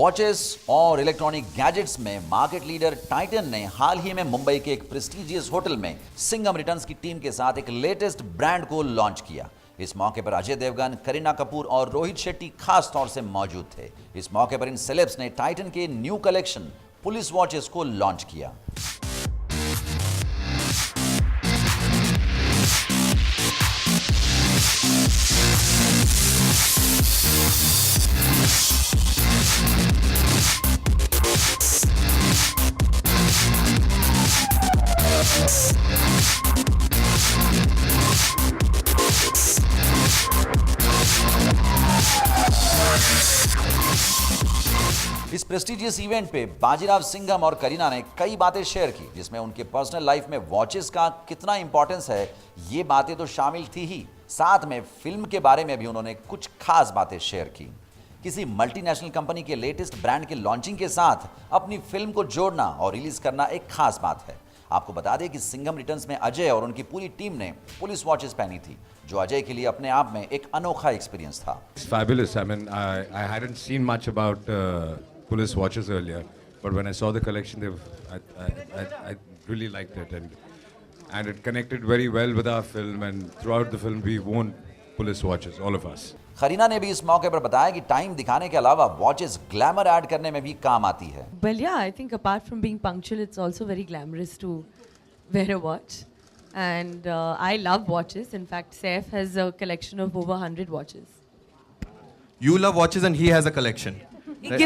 Watches और electronic gadgets में market leader Titan ने हाल ही में मुंबई के एक प्रेस्टिजियस होटल में सिंघम रिटर्न्स की टीम के साथ एक लेटेस्ट ब्रांड को लॉन्च किया। इस मौके पर अजय देवगन, करीना कपूर और रोहित शेट्टी खास तौर से मौजूद थे। इस मौके पर इन सेलेब्स ने टाइटन के न्यू कलेक्शन पुलिस वॉचेस को लॉन्च किया। इस प्रेस्टिजियस इवेंट पे बाजीराव सिंघम और करीना ने कई बातें शेयर की, जिसमें उनके पर्सनल लाइफ में वॉचेस का कितना इंपॉर्टेंस है ये बातें तो शामिल थी ही, साथ में फिल्म के बारे में भी उन्होंने कुछ खास बातें शेयर की। किसी मल्टीनेशनल कंपनी के लेटेस्ट ब्रांड के लॉन्चिंग के साथ अपनी फिल्म को जोड़ना और रिलीज करना एक खास बात है। आपको बता दें कि सिंघम रिटर्न्स में अजय और उनकी पूरी टीम ने पुलिस वॉचेस पहनी थी, जो अजय के लिए अपने आप में एक अनोखा एक्सपीरियंस था। Fabulous. I mean, I hadn't seen much about police watches earlier, but when I saw the collection, I really liked it, and it connected very well with our film. And throughout the film, we worn police watches, all of us. Kareena ने भी इस मौके पर बताया कि time दिखाने के अलावा वॉचेस ग्लैमर ऐड करने में भी काम आती है। Well, yeah, I think apart from being punctual, it's also very glamorous to wear a watch. And I love watches. In fact, Saif has a collection of over 100 watches. You love watches and he has a collection. He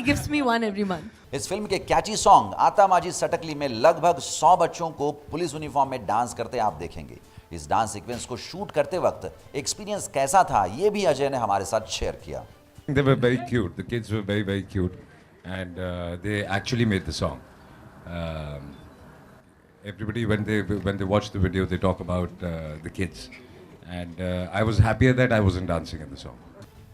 gives me one every month. इस film के catchy song आता माजी सटकली में लगभग 100 बच्चों को police uniform में dance करते आप देखेंगे। इस डांस सीक्वेंस को शूट करते वक्त एक्सपीरियंस कैसा था, ये भी अजय ने हमारे साथ शेयर किया। They were very cute. The kids were very, very cute, and they actually made the song. Everybody, when they watch the video, they talk about the kids, and I was happier that I wasn't dancing in the song.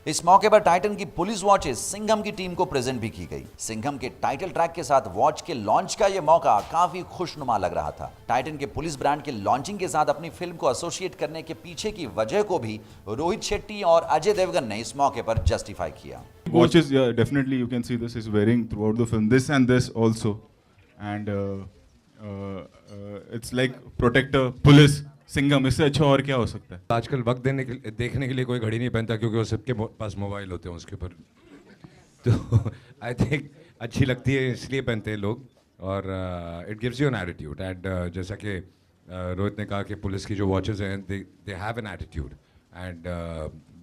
इस मौके पर Titan की police watches Singham की team को present भी की गई। सिंघम के टाइटल ट्रैक के साथ वॉच के लॉन्च का यह मौका काफी खुशनुमा लग रहा था। टाइटन के पुलिस ब्रांड के लॉन्चिंग के साथ अपनी फिल्म को एसोसिएट करने के पीछे की वजह को भी रोहित शेट्टी और अजय देवगन ने इस मौके पर जस्टिफाई किया। Watches, yeah, definitely you can see this is wearing throughout the film. This and this also, and it's like protector, police. Singham, इससे अच्छा और क्या हो सकता है? आजकल वक्त देखने के लिए कोई घड़ी नहीं पहनता, क्योंकि वो सबके पास मोबाइल होते हैं उसके ऊपर। तो आई थिंक अच्छी लगती है इसलिए पहनते हैं लोग, और it gives you N attitude. And जैसा कि रोहित ने कहा कि पुलिस की जो वॉचेस हैं, they have an attitude and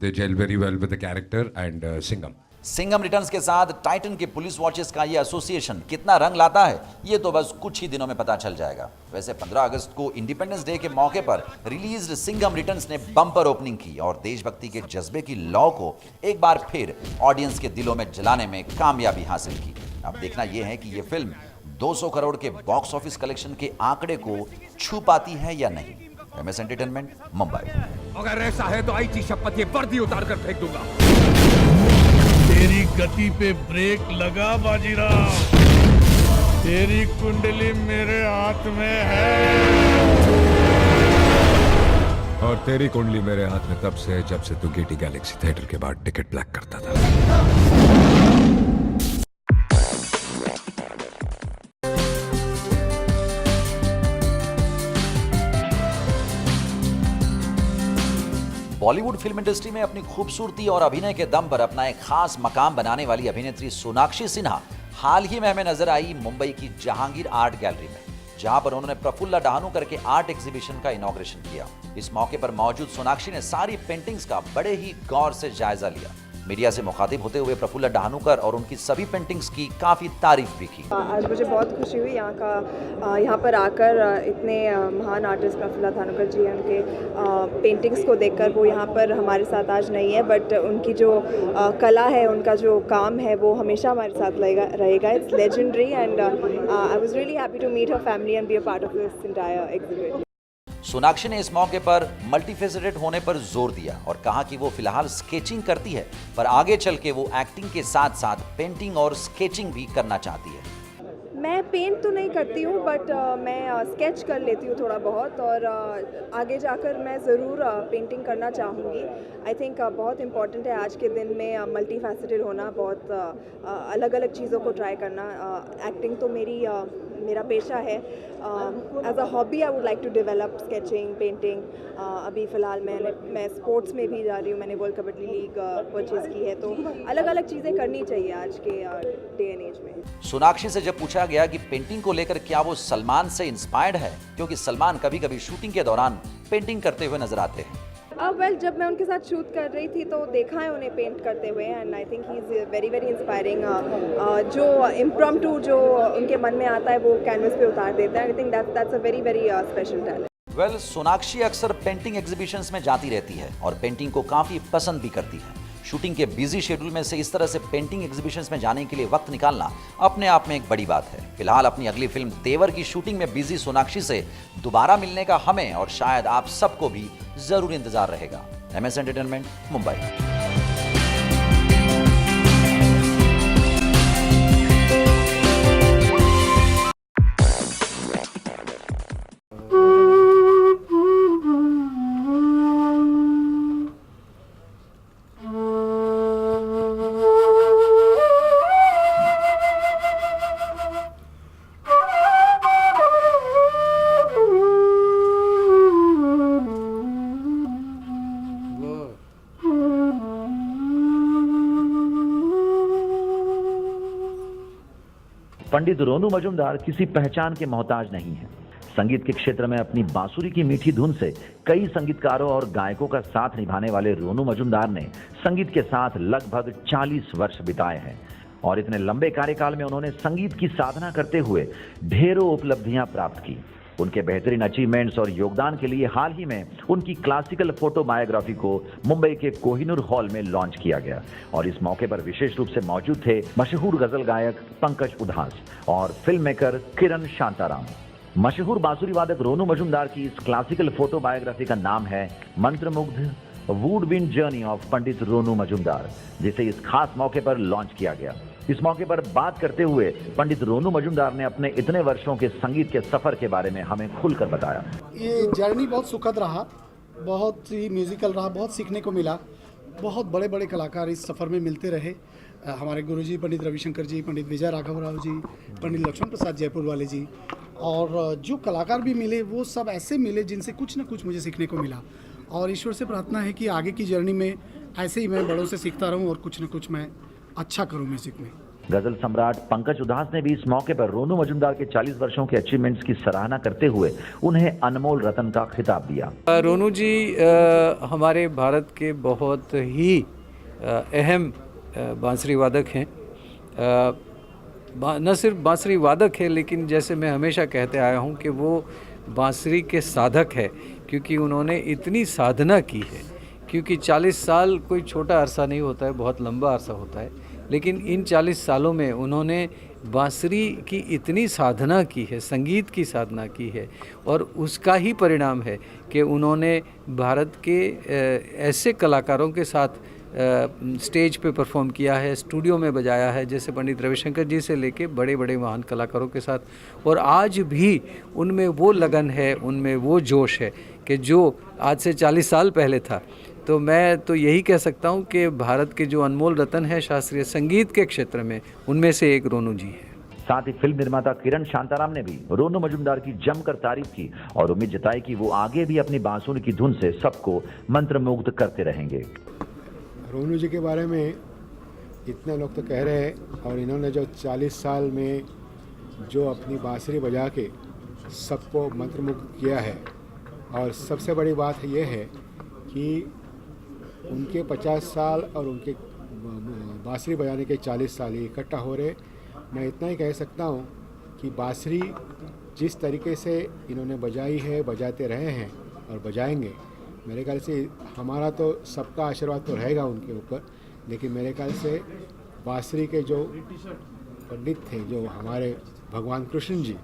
they gel very well with the character and Singham. Singham returns के साथ टाइटन के पुलिस वॉचेस का यह एसोसिएशन कितना रंग लाता है, ये तो बस कुछ ही दिनों में पता चल जाएगा। वैसे 15 अगस्त को इंडिपेंडेंस डे के मौके पर रिलीज्ड सिंघम रिटर्न्स ने बम्पर ओपनिंग की और देशभक्ति के जज्बे की लौ को एक बार फिर ऑडियंस के दिलों में जलाने में कामयाबी हासिल की। अब देखना यह है कि यह फिल्म 200 करोड़ के बॉक्स ऑफिस कलेक्शन के आंकड़े को छू पाती है या नहीं। MS entertainment, Mumbai. अगर ऐसा है तो आई की शपथ, ये वर्दी उतार कर फेंक दूंगा। तेरी गति पे ब्रेक लगा बाजीराव, तेरी कुंडली मेरे हाथ में है। और तेरी कुंडली मेरे हाथ में तब से है जब से तू गेटी गैलेक्सी थिएटर के बाद टिकट ब्लैक करता था। बॉलीवुड फिल्म इंडस्ट्री में अपनी खूबसूरती और अभिनय के दम पर अपना एक खास मकाम बनाने वाली अभिनेत्री सोनाक्षी सिन्हा हाल ही में हमें नजर आई मुंबई की जहांगीर आर्ट गैलरी में, जहां पर उन्होंने प्रफुल्ला डहानूकर के आर्ट एग्जीबिशन का इनॉग्रेशन किया। इस मौके पर मौजूद सोनाक्षी ने सारी पेंटिंग्स का बड़े ही गौर से जायजा लिया। मीडिया से मुखातिब होते हुए प्रफुल्ला डहानूकर और उनकी सभी पेंटिंग्स की काफ़ी तारीफ भी की। आज मुझे बहुत खुशी हुई यहाँ पर आकर इतने महान आर्टिस्ट प्रफुल्ला डहानूकर जी हैं, उनके पेंटिंग्स को देखकर। वो यहाँ पर हमारे साथ आज नहीं है, बट उनकी जो कला है, उनका जो काम है, वो हमेशा हमारे साथ रहेगा। It's legendary and I was really happy to meet her family and be a part of this entire exhibition. Sonakshi ने इस मौके पर मल्टीफेसेटेड होने पर जोर दिया और कहा कि वो फिलहाल स्केचिंग करती है, पर आगे चल के वो एक्टिंग के साथ साथ पेंटिंग और स्केचिंग भी करना चाहती है। मैं पेंट तो नहीं करती हूँ बट मैं स्केच कर लेती हूँ थोड़ा बहुत, और आगे जाकर मैं ज़रूर पेंटिंग करना चाहूँगी। आई थिंक बहुत इम्पॉर्टेंट है आज के दिन में मल्टी फैसेटेड होना, बहुत अलग अलग चीज़ों को ट्राई करना। एक्टिंग तो मेरा पेशा है। As a hobby I would like to develop sketching, painting. अभी फ़िलहाल मैं स्पोर्ट्स में भी जा रही हूँ, मैंने वर्ल्ड कबड्डी लीग परचेज़ की है, तो अलग अलग चीज़ें करनी चाहिए आज के डे एंड एज में। सोनाक्षी से जब पूछा गया कि पेंटिंग को लेकर क्या वो सलमान से इंस्पायर्ड है, क्योंकि सलमान कभी कभी शूटिंग के दौरान पेंटिंग करते हुए नजर आते हैं। वेल जब मैं उनके साथ शूट कर रही थी तो देखा है उन्हें पेंट करते हुए, and I think he is very very inspiring. जो इम्प्रॉम्प्टू जो उनके मन में आता है वो कैनवस पे उतार देता है। I think that's a very very special talent. Well, Sonakshi अक्सर पेंटिंग एग्जीबिशंस में जाती रहती है और पेंटिंग को काफी पसंद भी करती है। शूटिंग के बिजी शेड्यूल में से इस तरह से पेंटिंग एग्जीबिशंस में जाने के लिए वक्त निकालना अपने आप में एक बड़ी बात है। फिलहाल अपनी अगली फिल्म तेवर की शूटिंग में बिजी सोनाक्षी से दोबारा मिलने का हमें और शायद आप सबको भी जरूर इंतजार रहेगा। MS entertainment, Mumbai. पंडित रोनू मजुमदार किसी पहचान के मोहताज नहीं है। संगीत के क्षेत्र में अपनी बांसुरी की मीठी धुन से कई संगीतकारों और गायकों का साथ निभाने वाले रोनू मजुमदार ने संगीत के साथ लगभग 40 वर्ष बिताए हैं और इतने लंबे कार्यकाल में उन्होंने संगीत की साधना करते हुए ढेरों उपलब्धियां प्राप्त की। उनके बेहतरीन अचीवमेंट्स और योगदान के लिए हाल ही में उनकी क्लासिकल फोटो बायोग्राफी को मुंबई के कोहिनूर हॉल में लॉन्च किया गया और इस मौके पर विशेष रूप से मौजूद थे मशहूर गजल गायक पंकज उधास और फिल्म मेकर किरण शांताराम। मशहूर बांसुरी वादक रोनू मजुमदार की इस क्लासिकल फोटो बायोग्राफी का नाम है मंत्रमुग्ध वुडविंड जर्नी ऑफ पंडित रोनू मजुमदार, जिसे इस खास मौके पर लॉन्च किया गया। इस मौके पर बात करते हुए पंडित रोनू मजुमदार ने अपने इतने वर्षों के संगीत के सफर के बारे में हमें खुलकर बताया। ये जर्नी बहुत सुखद रहा, बहुत ही म्यूजिकल रहा, बहुत सीखने को मिला। बहुत बड़े बड़े कलाकार इस सफ़र में मिलते रहे। हमारे गुरुजी पंडित रविशंकर जी, पंडित विजय राघव राव जी, पंडित लक्ष्मण प्रसाद जयपुर वाले जी, और जो कलाकार भी मिले वो सब ऐसे मिले जिनसे कुछ न कुछ मुझे सीखने को मिला। और ईश्वर से प्रार्थना है कि आगे की जर्नी में ऐसे ही मैं बड़ों से सीखता रहूं और कुछ न कुछ मैं अच्छा करूं म्यूजिक में। गजल सम्राट पंकज उधास ने भी इस मौके पर रोनू मजुमदार के 40 वर्षों के अचीवमेंट्स की सराहना करते हुए उन्हें अनमोल रतन का खिताब दिया। रोनू जी हमारे भारत के बहुत ही अहम बांसुरी वादक हैं। न सिर्फ बांसुरी वादक है, लेकिन जैसे मैं हमेशा कहते आया हूँ कि वो बांसुरी के साधक है, क्योंकि उन्होंने इतनी साधना की है। क्योंकि 40 साल कोई छोटा अरसा नहीं होता है, बहुत लंबा अरसा होता है। लेकिन इन 40 सालों में उन्होंने बांसुरी की इतनी साधना की है, संगीत की साधना की है, और उसका ही परिणाम है कि उन्होंने भारत के ऐसे कलाकारों के साथ स्टेज पे परफॉर्म किया है, स्टूडियो में बजाया है, जैसे पंडित रविशंकर जी से लेके बड़े बड़े महान कलाकारों के साथ। और आज भी उनमें वो लगन है, उनमें वो जोश है कि जो आज से 40 साल पहले था। तो मैं तो यही कह सकता हूँ कि भारत के जो अनमोल रतन है शास्त्रीय संगीत के क्षेत्र में, उनमें से एक रोनू जी है। साथ ही फिल्म निर्माता किरण शांताराम ने भी रोनू मजुमदार की जमकर तारीफ की और उम्मीद जताई कि वो आगे भी अपनी बांसुरी की धुन से सबको मंत्रमुग्ध करते रहेंगे। रोनू जी के बारे में इतने लोग तो कह रहे हैं, और इन्होंने जो 40 साल में जो अपनी बांसुरी बजा के सबको मंत्रमुग्ध किया है, और सबसे बड़ी बात ये है कि उनके 50 साल और उनके बांसुरी बजाने के 40 साल इकट्ठा हो रहे। मैं इतना ही कह सकता हूँ कि बांसुरी जिस तरीके से इन्होंने बजाई है, बजाते रहे हैं और बजाएंगे, मेरे ख्याल से हमारा तो सबका आशीर्वाद तो रहेगा उनके ऊपर, लेकिन मेरे ख्याल से बांसुरी के जो पंडित थे, जो हमारे भगवान कृष्ण जी,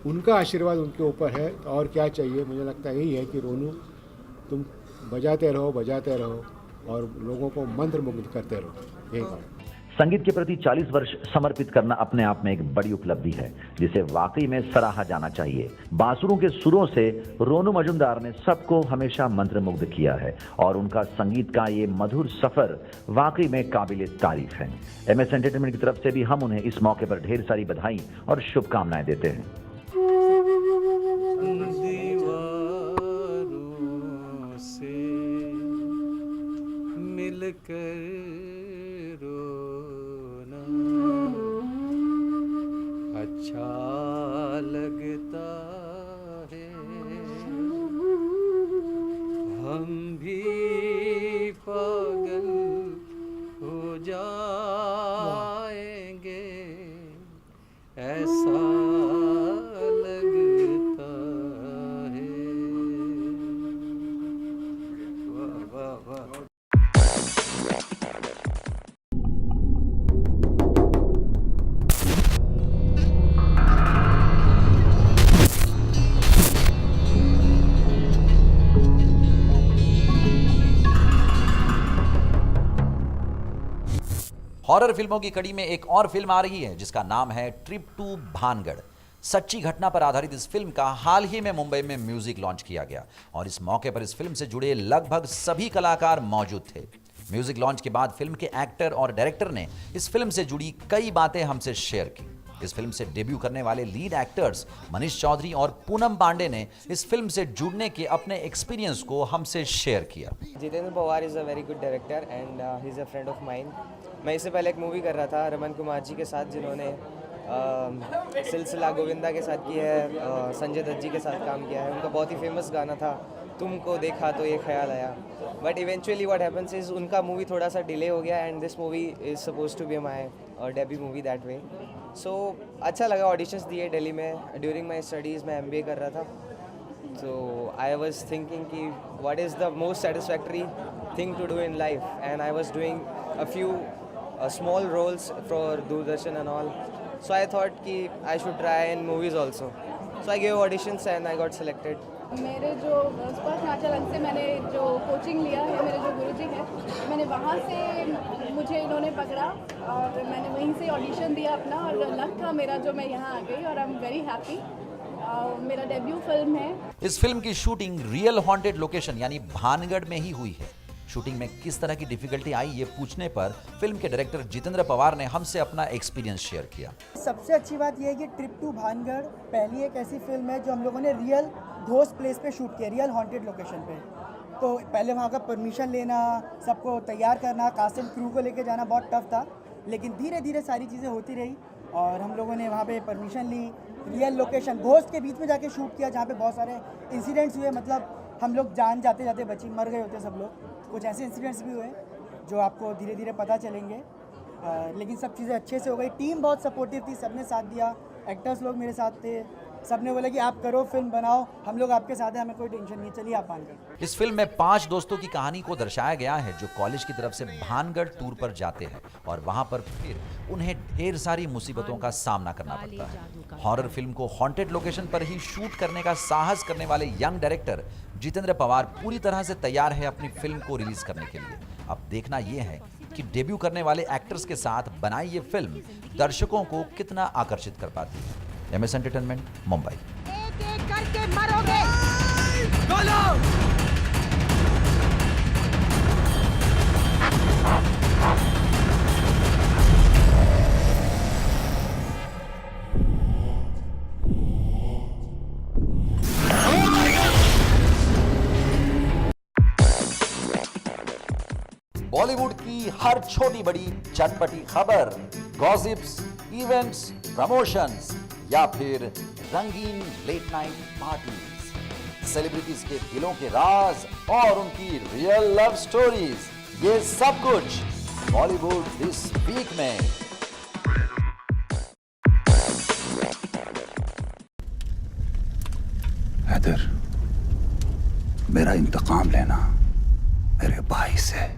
उनका आशीर्वाद उनके ऊपर है। तो और क्या चाहिए? मुझे लगता यही है कि रोनू तुम बजाते रहो और लोगों को मंत्रमुग्ध करते रहो। यही बात। संगीत के प्रति 40 वर्ष समर्पित करना अपने आप में एक बड़ी उपलब्धि है, जिसे वाकई में सराहा जाना चाहिए। बांसुरों के सुरों से रोनू मजुमदार ने सबको हमेशा मंत्रमुग्ध किया है और उनका संगीत का ये मधुर सफर वाकई में काबिले तारीफ है। MS एंटरटेनमेंट की तरफ से भी हम उन्हें इस मौके पर ढेर सारी बधाई और शुभकामनाएं देते हैं। दीवारों से मिलकर रोना अच्छा लगता है, हम भी पागल हो जाएंगे ऐसा लगता है। वाह वाह वाह। हॉरर फिल्मों की कड़ी में एक और फिल्म आ रही है जिसका नाम है ट्रिप टू भानगढ़। सच्ची घटना पर आधारित इस फिल्म का हाल ही में मुंबई में म्यूजिक लॉन्च किया गया और इस मौके पर इस फिल्म से जुड़े लगभग सभी कलाकार मौजूद थे। म्यूजिक लॉन्च के बाद फिल्म के एक्टर और डायरेक्टर ने इस फिल्म से जुड़ी कई बातें हमसे शेयर की। इस फिल्म से डेब्यू करने वाले लीड एक्टर्स मनीष चौधरी और पूनम पांडे ने इस फिल्म से जुड़ने के अपने एक्सपीरियंस को हमसे शेयर किया। Jitendra Pawar is a very good director and he is a friend of mine. मैं इससे पहले एक मूवी कर रहा था रमन कुमार जी के साथ, जिन्होंने सिलसिला गोविंदा के साथ की है, संजय दत्त जी के साथ काम किया है। उनका बहुत ही फेमस गाना था तुमको देखा तो ये ख्याल आया, but eventually what happens is उनका मूवी थोड़ा सा डिले हो गया and this movie is supposed to be my debut movie that way. So अच्छा लगा, ऑडिशंस दिए दिल्ली में। ड्यूरिंग माई स्टडीज़ मैं MBA कर रहा था, so I was thinking कि what is the most satisfactory thing to do in life, and I was doing a few small roles for Doordarshan and all, so I thought कि I should try in movies also, so I gave auditions and I got selected. मेरे जो स्पर्श नाचल अंग से मैंने जो coaching लिया है, मेरे जो गुरुजी हैं, मैंने वहाँ से मुझे इन्होंने पकड़ा और मैंने वहीं से ऑडिशन दिया अपना, और लक था मेरा जो मैं यहाँ आ गई और आई एम वेरी हैप्पी। मेरा डेब्यू फिल्म है। इस फिल्म की शूटिंग रियल हॉन्टेड लोकेशन यानी भानगढ़ में ही हुई है। शूटिंग में किस तरह की डिफिकल्टी आई ये पूछने पर फिल्म के डायरेक्टर जितेंद्र पवार ने हमसे अपना एक्सपीरियंस शेयर किया। सबसे अच्छी बात यह है कि ट्रिप टू भानगढ़ पहली एक ऐसी फिल्म है जो हम लोगों ने रियल घोस्ट प्लेस पे शूट किया, रियल हॉन्टेड लोकेशन पे। तो पहले वहाँ का परमिशन लेना, सबको तैयार करना, कास्ट एंड क्रू को लेके जाना बहुत टफ था, लेकिन धीरे धीरे सारी चीज़ें होती रही और हम लोगों ने वहाँ पे परमिशन ली, रियल लोकेशन घोस्ट के बीच में जाके शूट किया जहाँ पे बहुत सारे इंसिडेंट्स हुए। मतलब हम लोग जान जाते जाते मर गए होते सब लोग। कुछ ऐसे इंसिडेंट्स भी हुए जो आपको धीरे धीरे पता चलेंगे, लेकिन सब चीज़ें अच्छे से हो गई। टीम बहुत सपोर्टिव थी, सबने साथ दिया, एक्टर्स लोग मेरे साथ थे, सबने बोला कि आप करो, फिल्म बनाओ, हम लोग आपके साथ हैं, हमें कोई टेंशन नहीं, चलिए आप भानगढ़। इस फिल्म में 5 दोस्तों की कहानी को दर्शाया गया है जो कॉलेज की तरफ से भानगढ़ टूर पर जाते हैं और वहां पर फिर उन्हें ढेर सारी मुसीबतों का सामना करना पड़ता है। हॉरर फिल्म को हॉन्टेड लोकेशन पर ही शूट करने का साहस करने वाले यंग डायरेक्टर जितेंद्र पवार पूरी तरह से तैयार है अपनी फिल्म को रिलीज करने के लिए। अब देखना यह है कि डेब्यू करने वाले एक्टर्स के साथ बनाई ये फिल्म दर्शकों को कितना आकर्षित कर पाती है। MS entertainment, Mumbai. एक एक करके मरोगे। बॉलीवुड की हर छोटी बड़ी चटपटी खबर, गॉसिप्स, इवेंट्स, प्रमोशंस या फिर रंगीन लेट नाइट पार्टीज, सेलिब्रिटीज के दिलों के राज और उनकी रियल लव स्टोरीज, ये सब कुछ बॉलीवुड दिस वीक में। हैदर, मेरा इंतकाम लेना मेरे भाई से।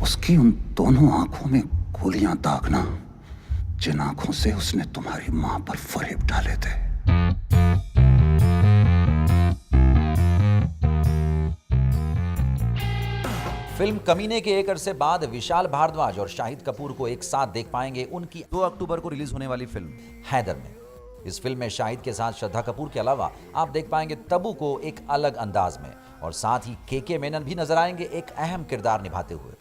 उसकी उन दोनों आंखों में गोलियां दागना जिन आंखों से उसने तुम्हारी मां पर फरेब डाले थे। फिल्म कमीने के एक अरसे बाद विशाल भारद्वाज और शाहिद कपूर को एक साथ देख पाएंगे उनकी 2 अक्टूबर को रिलीज होने वाली फिल्म हैदर में। इस फिल्म में शाहिद के साथ श्रद्धा कपूर के अलावा आप देख पाएंगे तब्बू को एक अलग अंदाज में, और साथ ही के मेनन भी नजर आएंगे एक अहम किरदार निभाते हुए।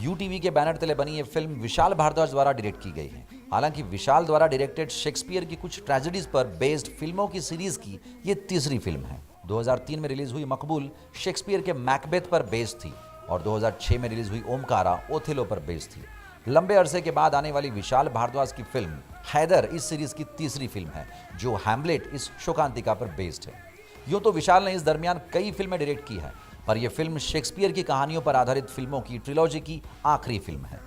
यूटीवी के बैनर तले बनी ये फिल्म विशाल भारद्वाज द्वारा डायरेक्ट की गई है। हालांकि विशाल द्वारा डायरेक्टेड शेक्सपियर की कुछ ट्रेजेडीज पर बेस्ड फिल्मों की सीरीज की ये तीसरी फिल्म है। 2003 में रिलीज हुई मकबूल शेक्सपियर के मैकबेथ पर बेस्ड थी और 2006 में रिलीज हुई ओमकारा ओथेलो पर बेस्ड थी। लंबे अरसे के बाद आने वाली विशाल भारद्वाज की फिल्म हैदर इस सीरीज की तीसरी फिल्म है, जो हैमलेट इस शोकांतिका पर बेस्ड है। यूं तो विशाल ने इस दरमियान कई फिल्में डायरेक्ट की हैं, पर यह फिल्म शेक्सपियर की कहानियों पर आधारित फिल्मों की ट्रिलॉजी की आखिरी फिल्म है।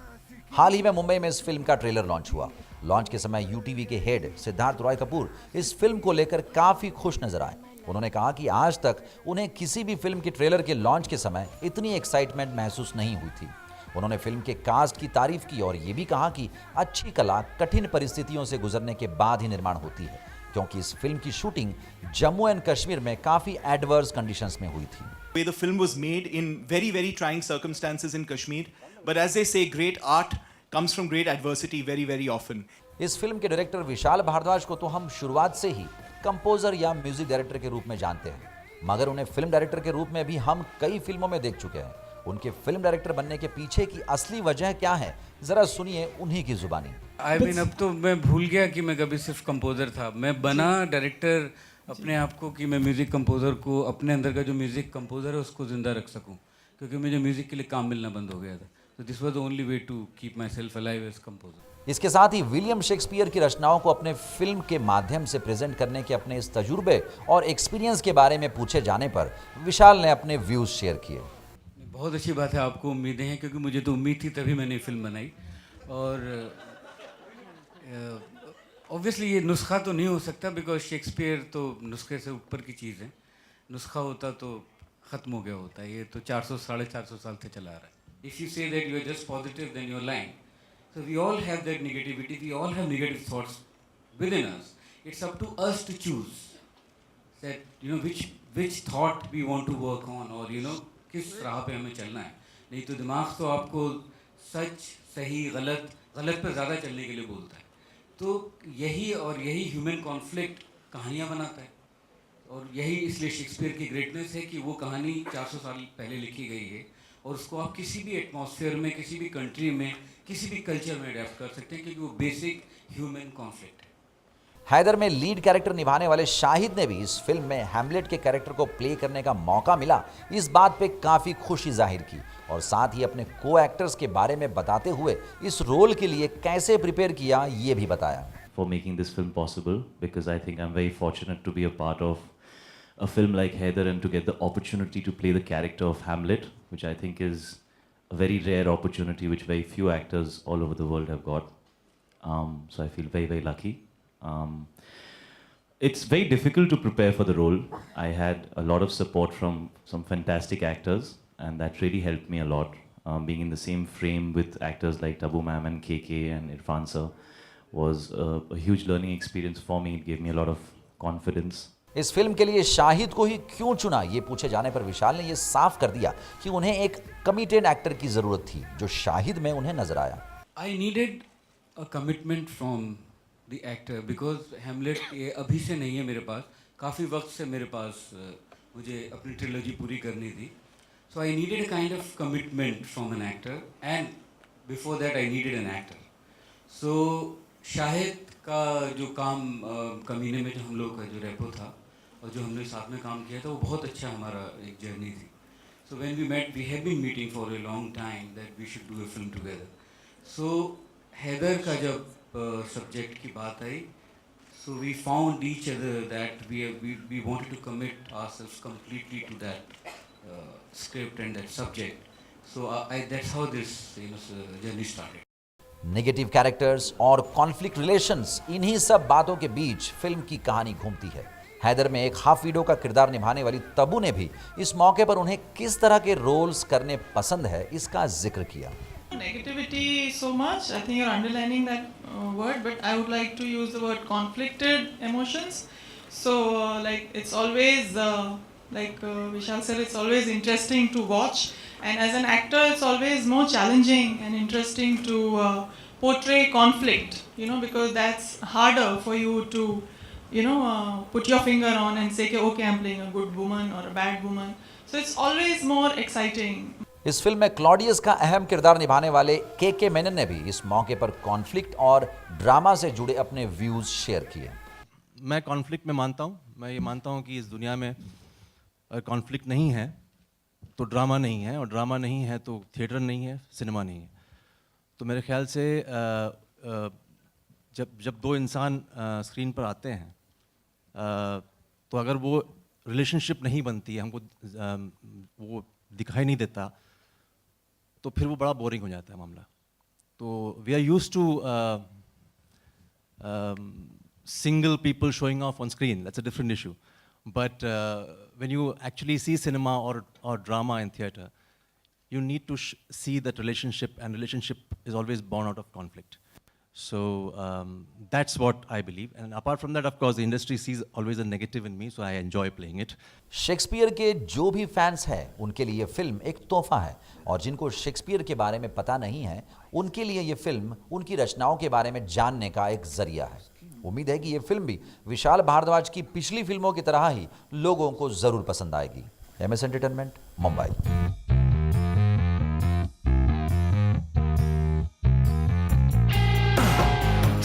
हाल ही में मुंबई में इस फिल्म का ट्रेलर लॉन्च हुआ। लॉन्च के समय यूटीवी के हेड सिद्धार्थ रॉय कपूर इस फिल्म को लेकर काफी खुश नजर आए। उन्होंने कहा कि आज तक उन्हें किसी भी फिल्म के ट्रेलर के लॉन्च के समय इतनी एक्साइटमेंट महसूस नहीं हुई थी। उन्होंने फिल्म के कास्ट की तारीफ की और ये भी कहा कि अच्छी कला कठिन परिस्थितियों से गुजरने के बाद ही निर्माण होती है, क्योंकि इस फिल्म की शूटिंग जम्मू एंड कश्मीर में काफी एडवर्स कंडीशंस में हुई थी। The film was made in very, very trying circumstances in Kashmir, but as they say, great art comes from great adversity very, very often. इस फिल्म के डायरेक्टर विशाल भारद्वाज को तो हम शुरुआत से ही कंपोजर या म्यूजिक डायरेक्टर के रूप में जानते हैं, मगर उन्हें फिल्म डायरेक्टर के रूप में भी हम कई फिल्मों में देख चुके हैं। उनके फिल्म डायरेक्टर बनने के पीछे की असली वजह क्या है, जरा सुनिए उन्हीं की जुबानी। अब तो मैं भूल गया कि मैं कभी सिर्फ कंपोजर था। मैं बना डायरेक्टर अपने आप को कि मैं म्यूज़िक कंपोज़र को, अपने अंदर का जो म्यूज़िक कंपोज़र है उसको ज़िंदा रख सकूं, क्योंकि मुझे म्यूज़िक के लिए काम मिलना बंद हो गया था। तो this was the only way to keep myself alive as composer. इसके साथ ही विलियम शेक्सपियर की रचनाओं को अपने फिल्म के माध्यम से प्रेजेंट करने के अपने इस तजुर्बे और एक्सपीरियंस के बारे में पूछे जाने पर विशाल ने अपने व्यूज़ शेयर किए। बहुत अच्छी बात है, आपको उम्मीदें हैं, क्योंकि मुझे तो उम्मीद थी तभी मैंने फिल्म बनाई। और ऑब्वियसली ये नुस्खा तो नहीं हो सकता, बिकॉज शेक्सपियर तो नुस्खे से ऊपर की चीज़ है। नुस्खा होता तो ख़त्म हो गया होता है। ये तो 400-450 साल से चला आ रहा है। If you say that you are just positive then you are lying. So we all have that negativity, we all have negative thoughts within us. It's up to us to choose that you know which thought we want to work on, और you know किस राह पे हमें चलना है। नहीं तो दिमाग तो आपको सच, सही, गलत पर ज़्यादा चलने के लिए बोलता है। तो यही ह्यूमन कॉन्फ्लिक्ट कहानियाँ बनाता है, और यही इसलिए शेक्सपियर की ग्रेटनेस है कि वो कहानी 400 साल पहले लिखी गई है, और उसको आप किसी भी एटमॉस्फेयर में, किसी भी कंट्री में, किसी भी कल्चर में अडेप्ट कर सकते हैं, क्योंकि वो बेसिक ह्यूमन कॉन्फ्लिक्ट है। हैदर में लीड कैरेक्टर निभाने वाले शाहिद ने भी इस फिल्म में हैमलेट के कैरेक्टर को प्ले करने का मौका मिला, इस बात पे काफ़ी खुशी जाहिर की, और साथ ही अपने को एक्टर्स के बारे में बताते हुए इस रोल के लिए कैसे प्रिपेयर किया ये भी बताया। For making this film possible, because I think I'm very fortunate to be a part of a film like Haider and to get the opportunity to play the character of Hamlet, which I think is a very rare opportunity which very few actors all over the world have got. So I feel very, very lucky. It's very difficult to prepare for the role. I had a lot of support from some fantastic actors, and that really helped me a lot. Being in the same frame with actors like Tabu Ma'am and KK and Irfan sir was a huge learning experience for me. It gave me a lot of confidence. इस film के लिए शाहिद को ही क्यों चुना, ये पूछे जाने पर विशाल ने ये साफ कर दिया कि उन्हें एक कमिटेड एक्टर की जरूरत थी, जो शाहिद में उन्हें नजर आया। I needed a commitment from the actor, because Hamlet ये अभी से नहीं है मेरे पास, काफ़ी वक्त से मेरे पास मुझे अपनी ट्रिलॉजी पूरी करनी थी। So I needed a kind of commitment from an actor, and before that I needed an actor. So Shahid का जो काम कमीने में जो हम लोग का जो रेपो था और जो हमने साथ में काम किया था, वो बहुत अच्छा हमारा एक जर्नी थी। So when we met, we have been meeting for a long time that we should do a film together. So Haider का जब सब्जेक्ट की बात आई, so we found each other that we wanted to commit ourselves completely to that script and that subject. So that's how this journey started. Negative characters और conflict relations, इन्हीं सब बातों के बीच film की कहानी घूमती है। हैदर में एक हाफिडो का किरदार निभाने वाली तब्बू ने भी इस मौके पर उन्हें किस तरह के रोल्स करने पसंद है, इसका जिक्र किया। Negativity so much, I think you're underlining that word, but I would like to use the word conflicted emotions. So like it's always Like Vishal said, it's always interesting to watch, and as an actor, it's always more challenging and interesting to portray conflict. You know, because that's harder for you to, put your finger on and say, okay, I'm playing a good woman or a bad woman. So it's always more exciting. इस film में Claudius का अहम किरदार निभाने वाले के मेनन ने भी इस मौके पर कॉन्फ्लिक्ट और ड्रामा से जुड़े अपने व्यूज शेयर किए। मैं कॉन्फ्लिक्ट में मानता हूँ। मैं ये मानता हूँ कि इस दुनिया में कॉन्फ्लिक्ट नहीं है तो ड्रामा नहीं है, और ड्रामा नहीं है तो थिएटर नहीं है, सिनेमा नहीं है। तो मेरे ख्याल से जब दो इंसान स्क्रीन पर आते हैं तो अगर वो रिलेशनशिप नहीं बनती है, हमको वो दिखाई नहीं देता, तो फिर वो बड़ा बोरिंग हो जाता है मामला। तो we are used to single people showing off on screen. That's a different issue. But when you actually see cinema or drama in theater, you need to see that relationship, and relationship is always born out of conflict. So that's what I believe. And apart from that, of course, the industry sees always a negative in me, so I enjoy playing it. Shakespeare के जो भी fans हैं उनके लिए ये film एक तोहफा है, और जिनको शेक्सपियर के बारे में पता नहीं है उनके लिए ये फिल्म उनकी रचनाओं के बारे में जानने का एक जरिया है। उम्मीद है कि ये फिल्म भी विशाल भारद्वाज की पिछली फिल्मों की तरह ही लोगों को जरूर पसंद आएगी। MS entertainment, Mumbai.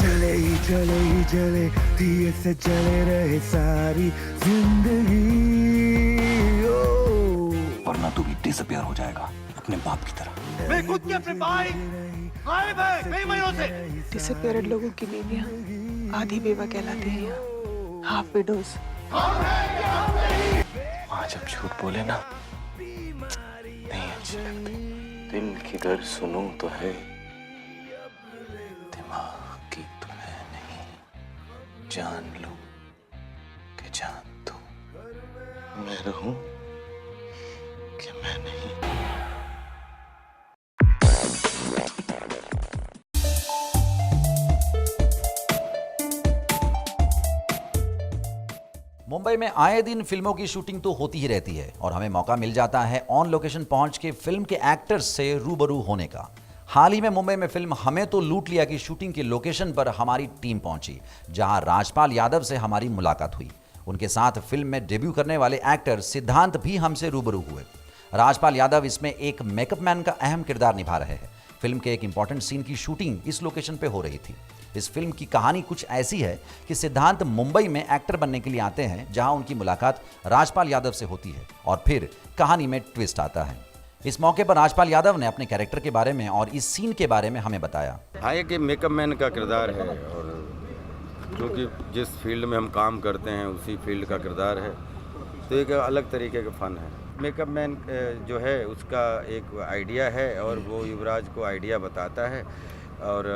चले ही चले धीरे से चले रहे सारी जिंदगी, वरना तू भी डिसअपियर हो जाएगा अपने बाप की तरह। मैं खुद के अपने भाई गायब है कई महीनों से। डिसअपियर्ड लोगों की बीवियां आधी बेवा कहलाती हैं यहाँ, हाफ विडोज। माँ जब झूठ बोले ना नहीं अच्छी लगती। दिल की गर सुनूं तो है, दिमाग की तो है नहीं। जान लो कि जान तू, मैं रहूं कि मैं नहीं। मुंबई में आए दिन फिल्मों की शूटिंग तो होती ही रहती है, और हमें मौका मिल जाता है ऑन लोकेशन पहुंच के फिल्म के एक्टर्स से रूबरू होने का। हाल ही में मुंबई में फिल्म हमें तो लूट लिया की शूटिंग के लोकेशन पर हमारी टीम पहुंची, जहां राजपाल यादव से हमारी मुलाकात हुई। उनके साथ फिल्म में डेब्यू करने वाले एक्टर सिद्धांत भी हमसे रूबरू हुए। राजपाल यादव इसमें एक मेकअप मैन का अहम किरदार निभा रहे हैं। फिल्म के एक इंपॉर्टेंट सीन की शूटिंग इस लोकेशन पे हो रही थी। इस फिल्म की कहानी कुछ ऐसी है कि सिद्धांत मुंबई में एक्टर बनने के लिए आते हैं, जहां उनकी मुलाकात राजपाल यादव से होती है, और फिर कहानी में ट्विस्ट आता है। इस मौके पर राजपाल यादव ने अपने कैरेक्टर के बारे में और इस सीन के बारे में हमें बताया। हाँ, एक मेकअप मैन का किरदार है, और क्योंकि जिस फील्ड में हम काम करते हैं उसी फील्ड का किरदार है, तो एक अलग तरीके का फ़न है। मेकअप मैन जो है उसका एक आइडिया है, और वो युवराज को आइडिया बताता है, और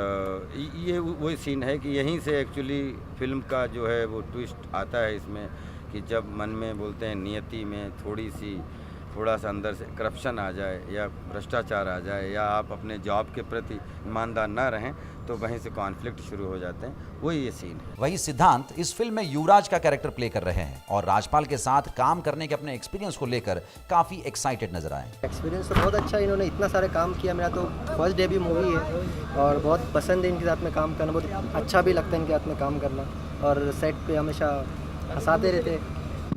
ये वही सीन है कि यहीं से एक्चुअली फिल्म का जो है वो ट्विस्ट आता है इसमें, कि जब मन में बोलते हैं नियति में थोड़ा सा अंदर से करप्शन आ जाए, या भ्रष्टाचार आ जाए, या आप अपने जॉब के प्रति ईमानदार ना रहें, तो वहीं से कॉन्फ्लिक्ट शुरू हो जाते हैं। वही ये सीन है। वही सिद्धांत इस फिल्म में युवराज का कैरेक्टर प्ले कर रहे हैं, और राजपाल के साथ काम करने के अपने एक्सपीरियंस को लेकर काफ़ी एक्साइटेड नजर आए। एक्सपीरियंस तो बहुत अच्छा, इन्होंने इतना सारे काम किया। मेरा तो फर्स्ट डेब्यू मूवी है, और बहुत पसंद है इनके साथ में काम करना, बहुत अच्छा भी लगता है इनके साथ में काम करना। और सेट पे हमेशा हंसाते रहते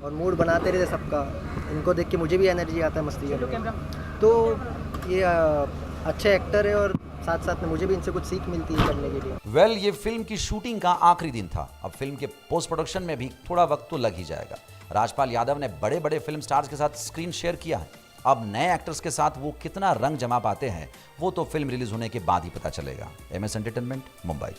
और मूड बनाते रहते सबका। इनको देख के मुझे भी एनर्जी आता है मस्ती करने। तो ये अच्छे एक्टर है, और साथ साथ में मुझे भी इनसे कुछ सीख मिलती है करने के लिए। ये फिल्म की शूटिंग का आखिरी दिन था। अब फिल्म के पोस्ट प्रोडक्शन में भी थोड़ा वक्त तो लग ही जाएगा। राजपाल यादव ने बड़े बड़े फिल्म स्टार्स के साथ स्क्रीन शेयर किया है। अब नए एक्टर्स के साथ वो कितना रंग जमा पाते हैं, वो तो फिल्म रिलीज होने के बाद ही पता चलेगा। MS entertainment, Mumbai.